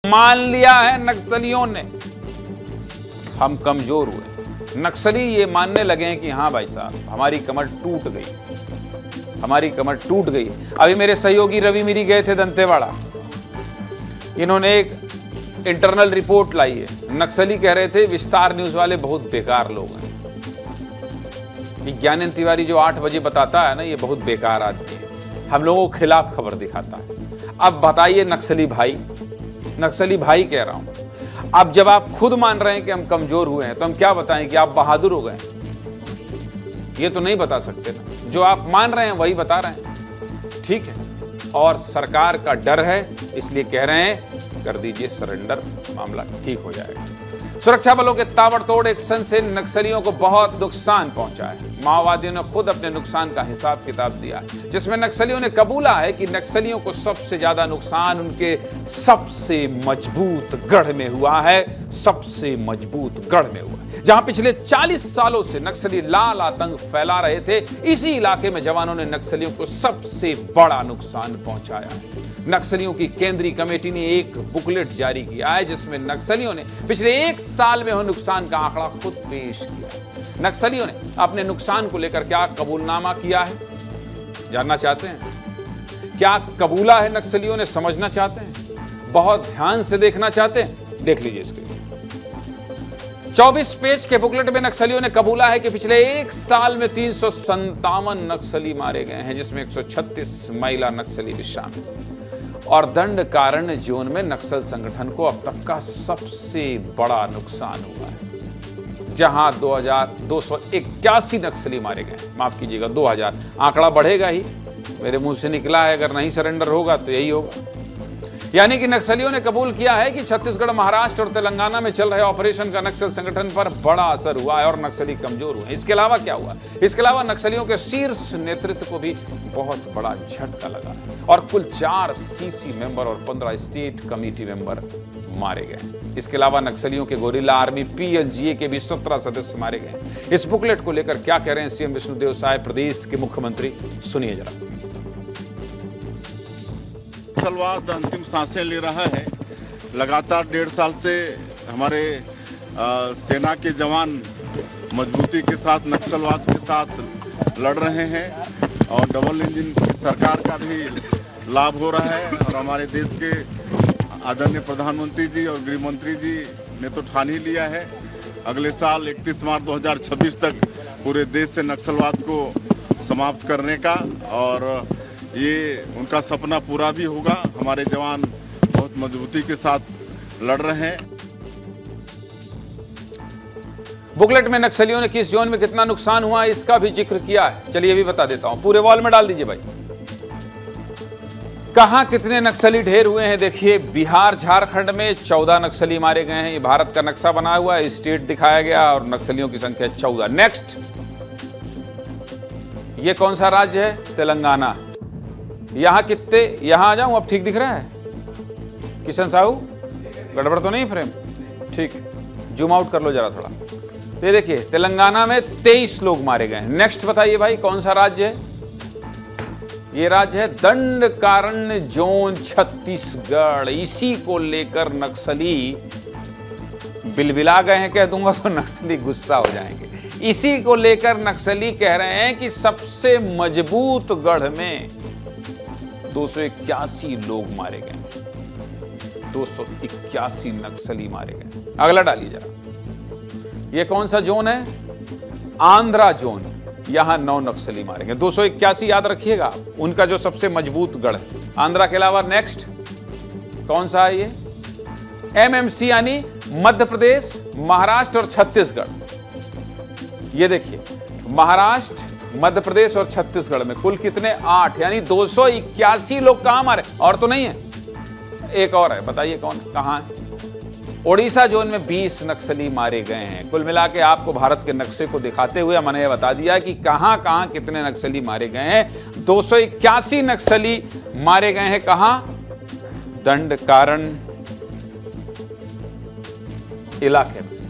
मान लिया है नक्सलियों ने हम कमजोर हुए। नक्सली ये मानने लगे हैं कि हाँ भाई साहब हमारी कमर टूट गई, हमारी कमर टूट गई। अभी मेरे सहयोगी रवि मिरी गए थे दंतेवाड़ा, इन्होंने एक इंटरनल रिपोर्ट लाई है। नक्सली कह रहे थे विस्तार न्यूज वाले बहुत बेकार लोग हैं, ये ज्ञानेंद्र तिवारी जो 8 बजे बताता है ना, ये बहुत बेकार आदमी है, हम लोगों के खिलाफ खबर दिखाता है। अब बताइए नक्सली भाई कह रहा हूं, अब जब आप खुद मान रहे हैं कि हम कमजोर हुए हैं तो हम क्या बताएं कि आप बहादुर हो गए? ये तो नहीं बता सकते ना, जो आप मान रहे हैं वही बता रहे हैं, ठीक है। और सरकार का डर है इसलिए कह रहे हैं कर दीजिए सरेंडर, मामला ठीक हो जाएगा। सुरक्षा बलों के ताबड़तोड़ एक्शन से नक्सलियों को बहुत नुकसान पहुंचा है। माओवादियों ने खुद अपने नुकसान का हिसाब किताब दिया, जिसमें नक्सलियों ने कबूला है कि नक्सलियों को सबसे ज्यादा नुकसान उनके सबसे मजबूत गढ़ में हुआ है, सबसे मजबूत गढ़ में हुआ है। जहां पिछले 40 सालों से नक्सली लाल आतंक फैला रहे थे, इसी इलाके में जवानों ने नक्सलियों को सबसे बड़ा नुकसान पहुंचाया है। नक्सलियों की केंद्रीय कमेटी ने एक बुकलेट जारी किया है जिसमें नक्सलियों ने पिछले 1 साल में हुए नुकसान का आंकड़ा खुद पेश किया है। नक्सलियों ने अपने नुकसान को लेकर क्या कबूलनामा किया है, जानना चाहते हैं? क्या कबूला है नक्सलियों ने, समझना चाहते हैं? बहुत ध्यान से देखना चाहते हैं? देख लीजिए इसके 24 पेज के बुकलेट में नक्सलियों ने कबूला है कि पिछले 1 साल में 357 नक्सली मारे गए हैं, जिसमें 136 महिला नक्सली भी शामिल। और दंडकारण्य जोन में नक्सल संगठन को अब तक का सबसे बड़ा नुकसान हुआ है, जहां 2281 नक्सली मारे गए। माफ कीजिएगा 2000, आंकड़ा बढ़ेगा ही, मेरे मुंह से निकला है, अगर नहीं सरेंडर होगा तो यही होगा। यानी कि नक्सलियों ने कबूल किया है कि छत्तीसगढ़, महाराष्ट्र और तेलंगाना में चल रहे ऑपरेशन का नक्सल संगठन पर बड़ा असर हुआ है और नक्सली कमजोर हुए। इसके अलावा क्या हुआ? इसके अलावा नक्सलियों के शीर्ष नेतृत्व को भी बहुत बड़ा झटका लगा और कुल 4 सीसी मेंबर और 15 स्टेट कमेटी मेंबर मारे गए। इसके अलावा नक्सलियों के गोरिल्ला आर्मी PNGA के भी 17 सदस्य मारे गए। इस बुकलेट को लेकर क्या कह रहे हैं CM विष्णुदेव साय, प्रदेश के मुख्यमंत्री? सुनिए जरा। नक्सलवाद अंतिम सांसें ले रहा है। लगातार 1.5 साल से हमारे सेना के जवान मजबूती के साथ नक्सलवाद के साथ लड़ रहे हैं और डबल इंजन सरकार का भी लाभ हो रहा है। और हमारे देश के आदरणीय प्रधानमंत्री जी और गृह मंत्री जी ने तो ठान ही लिया है अगले साल 31 मार्च 2026 तक पूरे देश से नक्सलवाद को समाप्त करने का, और ये उनका सपना पूरा भी होगा। हमारे जवान बहुत मजबूती के साथ लड़ रहे हैं। बुकलेट में नक्सलियों ने किस जोन में कितना नुकसान हुआ इसका भी जिक्र किया है। चलिए ये भी बता देता हूं, पूरे वॉल में डाल दीजिए भाई। कहां कितने नक्सली ढेर हुए हैं देखिए। बिहार झारखंड में 14 नक्सली मारे गए हैं। ये भारत का नक्शा बना हुआ है, स्टेट दिखाया गया और नक्सलियों की संख्या 14। नेक्स्ट, ये कौन सा राज्य है? तेलंगाना। यहां कितने, यहां आ जाऊं, अब ठीक दिख रहा है किशन साहू? गड़बड़ तो नहीं फ्रेम? ठीक, जूम आउट कर लो जरा थोड़ा। तो ये देखिए तेलंगाना में 23 लोग मारे गए हैं। नेक्स्ट बताइए भाई कौन सा राज्य है? ये राज्य है दंडकारण्य जोन, छत्तीसगढ़। इसी को लेकर नक्सली बिलबिला गए हैं, कह दूंगा तो नक्सली गुस्सा हो जाएंगे। इसी को लेकर नक्सली कह रहे हैं कि सबसे मजबूत गढ़ में 281 लोग मारे गए, 281 नक्सली मारे गए। अगला डालिए जरा। ये कौन सा जोन है? आंध्रा जोन। यहां 9 नक्सली मारे गए। 281 याद रखिएगा, उनका जो सबसे मजबूत गढ़ है। आंध्रा के अलावा नेक्स्ट कौन सा है? ये MMC यानी मध्य प्रदेश, महाराष्ट्र और छत्तीसगढ़। ये देखिए महाराष्ट्र, मध्य प्रदेश और छत्तीसगढ़ में कुल कितने? 8, यानी 281 लोग कहां मारे? और तो नहीं है, एक और है, बताइए कौन है, कहां है? ओडिशा जोन में 20 नक्सली मारे गए हैं। कुल मिला के आपको भारत के नक्शे को दिखाते हुए मैंने यह बता दिया कि कहां कहां कितने नक्सली मारे गए हैं। 281 नक्सली मारे गए हैं कहां? दंडकारण्य इलाके में।